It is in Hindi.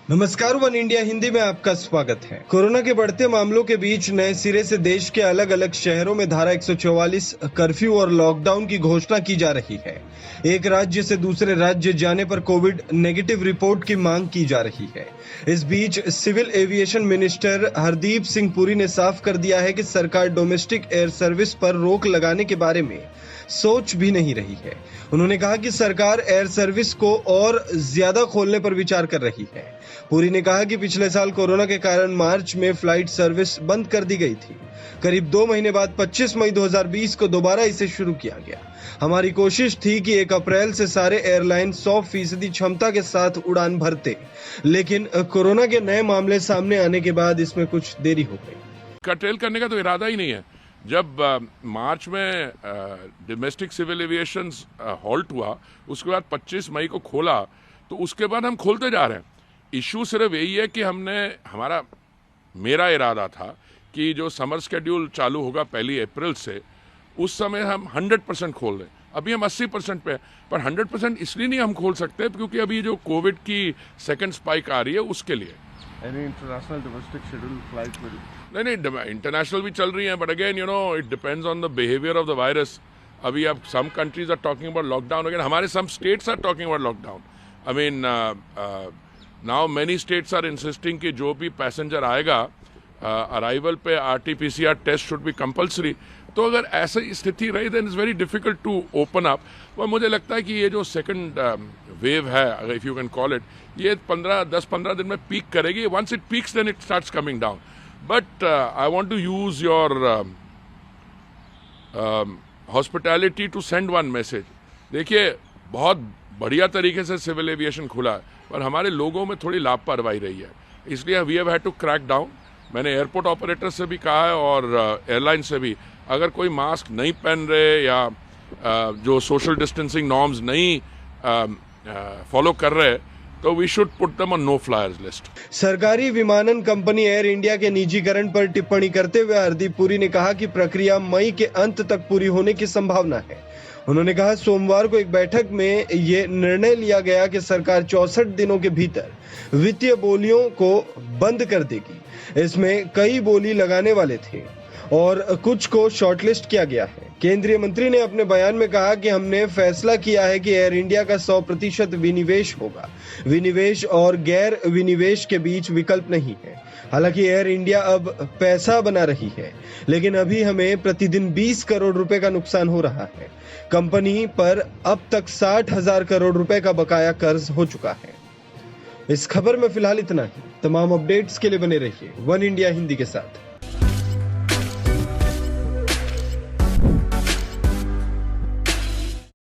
नमस्कार, वन इंडिया हिंदी में आपका स्वागत है। कोरोना के बढ़ते मामलों के बीच नए सिरे से देश के अलग अलग शहरों में धारा 144 कर्फ्यू और लॉकडाउन की घोषणा की जा रही है। एक राज्य से दूसरे राज्य जाने पर कोविड नेगेटिव रिपोर्ट की मांग की जा रही है। इस बीच civil aviation minister Hardeep Singh Puri ने साफ कर दिया है कि सरकार डोमेस्टिक एयर सर्विस पर रोक लगाने के बारे में सोच भी नहीं रही है। उन्होंने कहा कि सरकार एयर सर्विस को और ज्यादा खोलने पर विचार कर रही है। पुरी ने कहा कि पिछले साल कोरोना के कारण मार्च में फ्लाइट सर्विस बंद कर दी गई थी। करीब 2 महीने बाद 25 मई 2020 को दोबारा इसे शुरू किया गया। हमारी कोशिश थी कि 1 अप्रैल से सारे एयरलाइन 100% क्षमता के साथ उड़ान भरते, लेकिन कोरोना के नए मामले सामने आने के बाद इसमें कुछ देरी हो गई। कर्टेल करने का तो इरादा ही नहीं है। जब मार्च में डोमेस्टिक सिविल एविएशन हॉल्ट हुआ, उसके बाद 25 मई को खोला, तो उसके बाद हम खोलते जा रहे हैं। इशू सिर्फ यही है कि मेरा इरादा था कि जो समर शेड्यूल चालू होगा 1 अप्रैल से, उस समय हम 100% खोल दें। अभी हम 80% पे हैं, पर 100% इसलिए नहीं हम खोल सकते क्योंकि अभी जो कोविड की सेकंड स्पाइक आ रही है उसके लिए। इंटरनेशनल डोमेस्टिक शेड्यूल फ्लाइट नहीं, इंटरनेशनल भी चल रही हैं, but again it depends on the behaviour of the virus. अभी अब some countries are talking about lockdown, again हमारे some states are talking about lockdown. I mean now many states are insisting कि जो भी पैसेंजर आएगा अराइवल पे RT-PCR test should be compulsory. तो अगर ऐसी स्थिति रही then it's very difficult to open up. और मुझे लगता है कि ये जो सेकंड वेव है, अगर if you can call it, ये 10-15 दिन में पीक करेगी। Once it peaks then it starts coming down. But I want to use your hospitality to send one message. देखिए, बहुत बढ़िया तरीके से सिविल एविएशन खुला है, पर हमारे लोगों में थोड़ी लापरवाही रही है, इसलिए we have had to crack down. मैंने एयरपोर्ट ऑपरेटर से भी कहा है और एयरलाइन से भी, अगर कोई मास्क नहीं पहन रहे या जो सोशल डिस्टेंसिंग नॉर्म्स नहीं फॉलो कर रहे, तो we should put them on no flyers list. सरकारी विमानन कंपनी एयर इंडिया के निजीकरण पर टिप्पणी करते हुए हरदीप पुरी ने कहा कि प्रक्रिया मई के अंत तक पूरी होने की संभावना है। उन्होंने कहा, सोमवार को एक बैठक में ये निर्णय लिया गया कि सरकार 64 दिनों के भीतर वित्तीय बोलियों को बंद कर देगी। इसमें कई बोली लगाने वाले थे और कुछ को शॉर्टलिस्ट किया गया है। केंद्रीय मंत्री ने अपने बयान में कहा कि हमने फैसला किया है कि एयर इंडिया का 100% विनिवेश होगा। विनिवेश और गैर विनिवेश के बीच विकल्प नहीं है। हालांकि एयर इंडिया अब पैसा बना रही है, लेकिन अभी हमें प्रतिदिन 20 करोड़ रुपए का नुकसान हो रहा है। कंपनी पर अब तक 60,000 करोड़ रुपए का बकाया कर्ज हो चुका है। इस खबर में फिलहाल इतना ही। तमाम अपडेट्स के लिए बने रहिए वन इंडिया हिंदी के साथ।